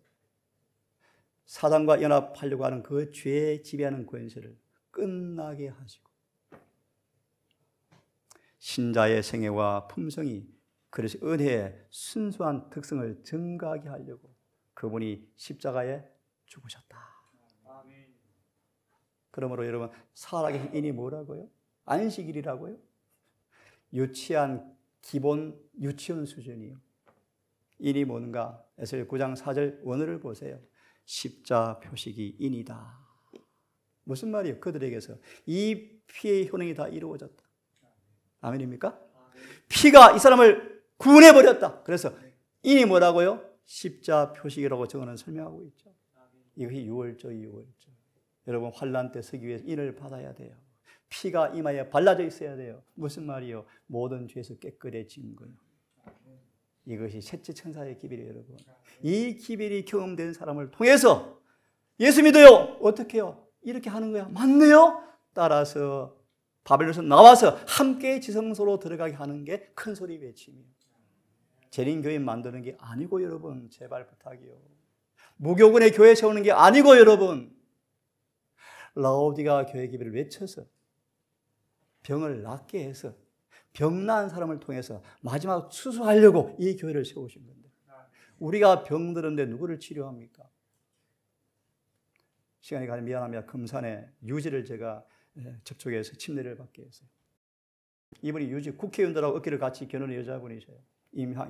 S1: 사단과 연합하려고 하는 그 죄에 지배하는 권세를 끝나게 하시고 신자의 생애와 품성이 그릇이 은혜의 순수한 특성을 증가하게 하려고 그분이 십자가에 죽으셨다. 그러므로 여러분, 살아계신 인이 뭐라고요? 안식일이라고요? 유치한 기본 유치원 수준이요. 인이 뭔가? 에스겔 9장 4절 원어를 보세요. 십자 표식이 인이다. 무슨 말이에요? 그들에게서 이 피의 효능이 다 이루어졌다. 아멘입니까? 피가 이 사람을 구원해버렸다. 그래서 인이 뭐라고요? 십자 표식이라고 저거는 설명하고 있죠. 이것이 유월절. 여러분, 환난 때 서기 위해서 인을 받아야 돼요. 피가 이마에 발라져 있어야 돼요. 무슨 말이요? 모든 죄에서 깨끗해진 거예요. 이것이 셋째 천사의 기별이에요, 여러분. 이 기별이 경험된 사람을 통해서 예수 믿어요. 어떻게 해요? 이렇게 하는 거야. 맞네요. 따라서 바벨론에서 나와서 함께 지성소로 들어가게 하는 게 큰 소리 외침이에요. 재림교회 만드는 게 아니고 여러분, 제발 부탁이요. 무교군의 교회 세우는 게 아니고 여러분, 라오디가 교회 기별을 외쳐서 병을 낫게 해서 병 나은 사람을 통해서 마지막 수술하려고 이 교회를 세우신 건데, 우리가 병들었는데 누구를 치료합니까? 시간이 가면 미안합니다. 금산에 유지를 제가 접촉해서 침례를 받게 했어요. 이분이 유지 국회의원들하고 어깨를 같이 겨누는 여자분이세요.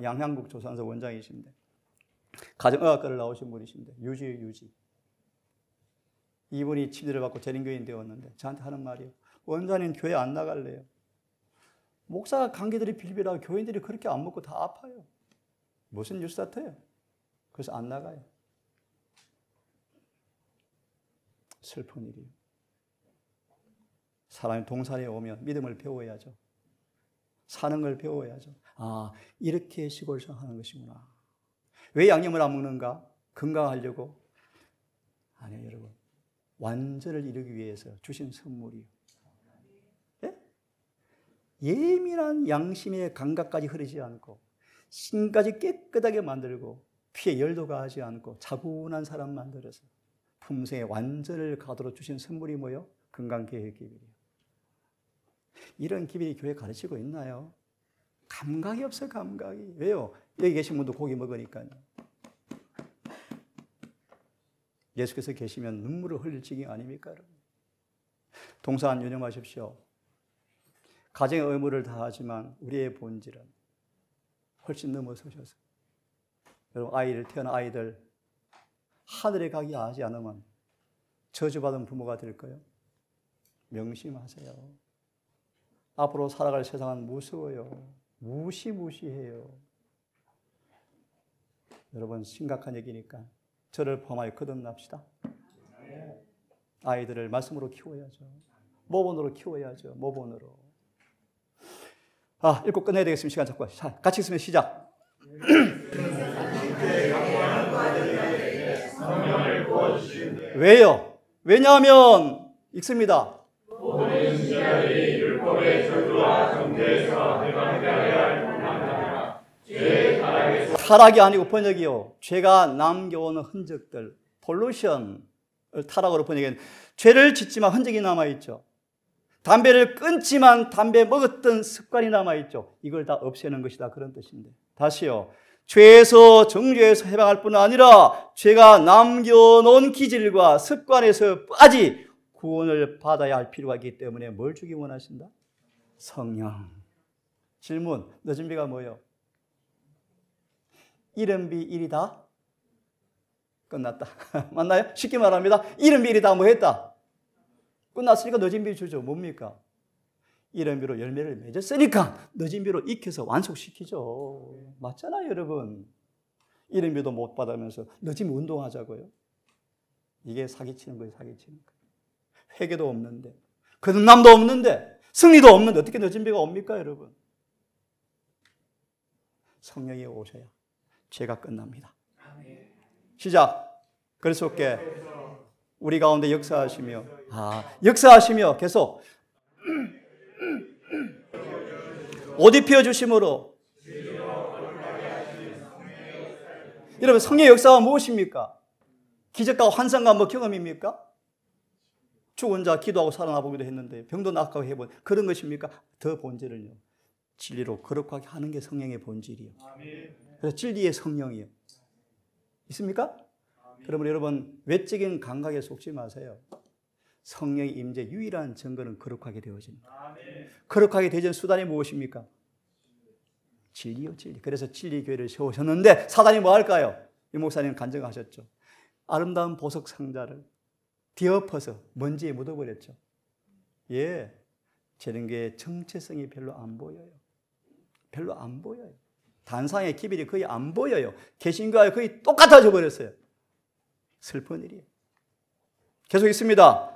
S1: 양향국 조산소 원장이신데 가정의학과를 나오신 분이신데 유지. 이분이 침례를 받고 재림교인 되었는데 저한테 하는 말이에요. 원장님 교회 안 나갈래요. 목사가 관계들이 빌빌하고 교인들이 그렇게 안 먹고 다 아파요. 무슨 뉴스타트예요? 그래서 안 나가요. 슬픈 일이에요. 사람이 동산에 오면 믿음을 배워야죠. 사는 걸 배워야죠. 아, 이렇게 시골 생활하는 것이구나. 왜 양념을 안 먹는가? 건강하려고? 아니요, 여러분. 완전을 이루기 위해서 주신 선물이에요. 예? 예민한 양심의 감각까지 흐르지 않고 신까지 깨끗하게 만들고 피에 열도 가하지 않고 차분한 사람 만들어서 품성의 완전을 가도록 주신 선물이 뭐예요? 건강계획 기별이에요. 이런 기별이 교회에 가르치고 있나요? 감각이 없어요, 감각이. 왜요? 여기 계신 분도 고기 먹으니까요. 예수께서 계시면 눈물을 흘릴 지경 아닙니까, 여러분? 동산 유념하십시오. 가정의 의무를 다하지만 우리의 본질은 훨씬 넘어서셔서 여러분, 태어난 아이들 하늘에 가기 하지 않으면 저주받은 부모가 될 거예요. 명심하세요. 앞으로 살아갈 세상은 무서워요. 무시무시해요. 여러분, 심각한 얘기니까 저를 포함하여 거듭납시다. 아이들을 말씀으로 키워야죠. 모본으로 키워야죠. 모본으로. 읽고 끝내야 되겠습니다. 시간 잡고. 같이 있으면 시작. 왜요? 왜냐하면 읽습니다.
S2: 모든 신자들이 율법의 저주와 정죄에서 해방되어야 할 뿐만 아니라
S1: 타락이 아니고 번역이요. 죄가 남겨오는 흔적들, 폴루션을 타락으로 번역한 죄를 짓지만 흔적이 남아있죠. 담배를 끊지만 담배 먹었던 습관이 남아있죠. 이걸 다 없애는 것이다, 그런 뜻인데. 다시요. 죄에서 정죄에서 해방할 뿐 아니라 죄가 남겨놓은 기질과 습관에서 빠지 구원을 받아야 할 필요가 있기 때문에 뭘 주기 원하신다? 성령. 질문, 너 준비가 뭐예요? 1+1 1이다? 끝났다. 맞나요? 쉽게 말합니다. 이른비리 다 뭐 했다? 끝났으니까 늦은 비 주죠. 뭡니까? 이른비로 열매를 맺었으니까 늦은 비로 익혀서 완속시키죠. 맞잖아요, 여러분. 이른비도 못 받으면서 늦으면 운동하자고요. 이게 사기치는 거예요, 사기치는 거예요. 회개도 없는데, 거듭남도 없는데, 승리도 없는데 어떻게 늦은 비가 옵니까, 여러분? 성령이 오셔야 죄가 끝납니다. 시작. 그리스도께 우리 가운데 역사하시며, 역사하시며 계속 옷 입혀 주심으로. 여러분, 성령의 역사가 무엇입니까? 기적과 환상과 뭐 경험입니까? 죽은 자 기도하고 살아나보기도 했는데 병도 낫고 해본 그런 것입니까? 더 본질은요, 진리로 거룩하게 하는 게 성령의 본질이요. 그래서 진리의 성령이요. 있습니까? 그러면 여러분, 외적인 감각에 속지 마세요. 성령의 임재 유일한 증거는 거룩하게 되어집니다. 거룩하게 되어진 수단이 무엇입니까? 진리요, 진리. 그래서 진리 교회를 세우셨는데 사단이 뭐 할까요? 이 목사님 간증하셨죠. 아름다운 보석 상자를 뒤엎어서 먼지에 묻어버렸죠. 예, 저런 게 정체성이 별로 안 보여요. 별로 안 보여요. 단상의 기별이 거의 안 보여요. 개신교와 거의 똑같아져 버렸어요. 슬픈 일이에요. 계속 있습니다.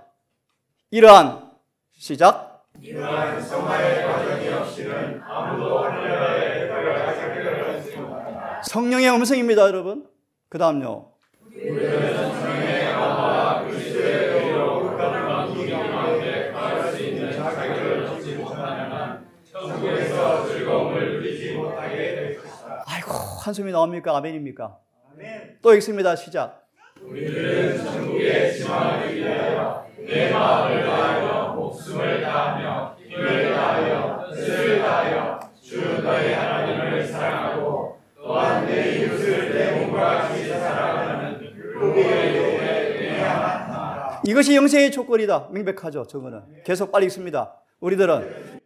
S1: 이러한 시작.
S2: 이러한 성화의 과정이 없이는 아무도 하늘나라의 대가를 하기를 없습니다.
S1: 성령의 음성입니다, 여러분. 그 다음요.
S2: 우리는 성령의 아마와 그리스도의 의로 극한 만국이 가운데 갈 수 있는 자격을 얻지 못하는 한 천국에서 즐거움을 누리지 못하게 될 것이다.
S1: 아이고, 한숨이 나옵니까? 아멘입니까? 아멘. 또 읽습니다. 시작.
S2: 우리들은 천국에 지망하기 위하여 내 마음을 다하여 목숨을 다하며 힘을 다하여 뜻을 다하여 주 너희 하나님을 사랑하고 또한 내 이웃을 내 몸과 같이 사랑하는 우리의 영에 의하나이다.
S1: 이것이 영생의 조건이다. 명백하죠. 저거는. 계속 빨리 읽습니다. 우리들은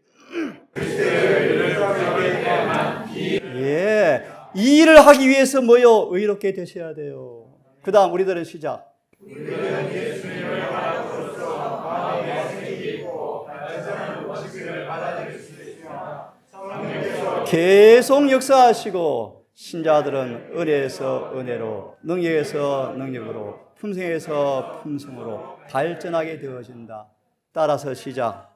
S1: 예, 이 일을 하기 위해서 뭐요? 의롭게 되셔야 돼요. 그 다음 우리들은 시작.
S2: 우리들은 예수님을 알아보로써 마음에 생기고 단순한 원칙을 받아들일 수 있으며 성령께서
S1: 계속 역사하시고 신자들은 은혜에서 은혜로, 능력에서 능력으로, 품성에서 품성으로 발전하게 되어진다. 따라서 시작.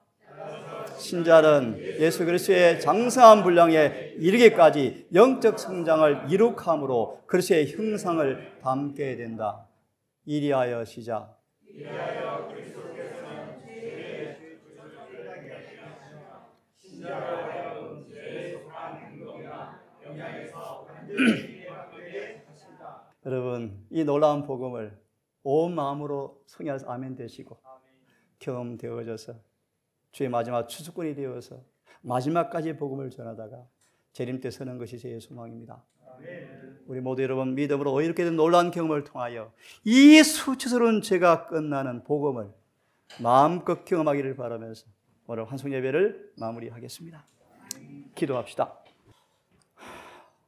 S1: 신자는 예수 그리스도의 장성한 분량에 이르기까지 영적 성장을 이룩함으로 그리스도의 형상을 담게 된다. 이리하여 시작. 여러분, 이 놀라운 복음을 온 마음으로 성령께서 아멘 되시고 경험되어져서 주의 마지막 추수꾼이 되어서 마지막까지 복음을 전하다가 재림 때 서는 것이 제 소망입니다. 우리 모두 여러분, 믿음으로 이렇게 된 놀라운 경험을 통하여 이 수치스러운 죄가 끝나는 복음을 마음껏 경험하기를 바라면서 오늘 환송 예배를 마무리하겠습니다. 기도합시다.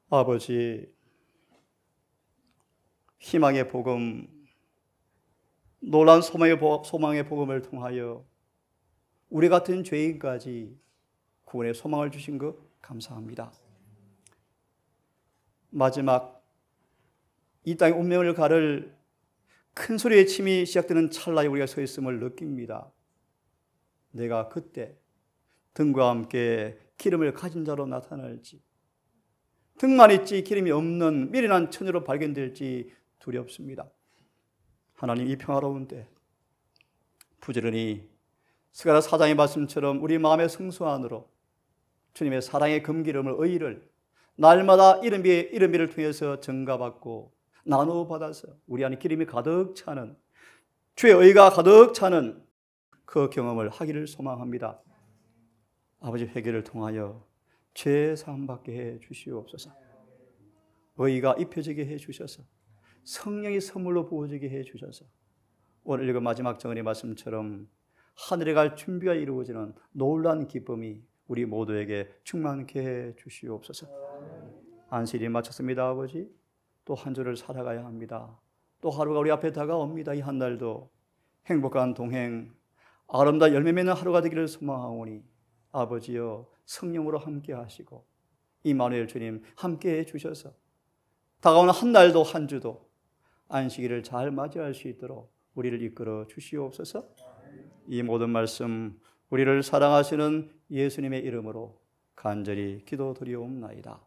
S1: 아버지, 희망의 복음, 놀라운 소망의 복음을 통하여 우리 같은 죄인까지 구원의 소망을 주신 것 감사합니다. 마지막 이 땅의 운명을 가를 큰 소리의 침이 시작되는 찰나에 우리가 서 있음을 느낍니다. 내가 그때 등과 함께 기름을 가진 자로 나타날지, 등만 있지 기름이 없는 미련한 처녀로 발견될지 두렵습니다. 하나님, 이 평화로운 때 부지런히 스가랴 4장의 말씀처럼 우리 마음의 성소 안으로 주님의 사랑의 금기름을, 의를 날마다 이른비를 통해서 증가받고 나누어받아서 우리 안에 기름이 가득 차는, 주의 의가 가득 차는 그 경험을 하기를 소망합니다. 아버지, 회개를 통하여 죄 사함받게 해 주시옵소서. 의가 입혀지게 해 주셔서 성령이 선물로 부어지게 해 주셔서 오늘 읽은 마지막 정언의 말씀처럼 하늘에 갈 준비가 이루어지는 놀라운 기쁨이 우리 모두에게 충만케 해 주시옵소서. 안식일이 마쳤습니다. 아버지, 또 한 주를 살아가야 합니다. 또 하루가 우리 앞에 다가옵니다. 이 한 달도 행복한 동행, 아름다운 열매 맺는 하루가 되기를 소망하오니 아버지여 성령으로 함께 하시고 임마누엘 주님 함께 해주셔서 다가오는 한 달도 한 주도 안식일을 잘 맞이할 수 있도록 우리를 이끌어 주시옵소서. 이 모든 말씀 우리를 사랑하시는 예수님의 이름으로 간절히 기도드리옵나이다.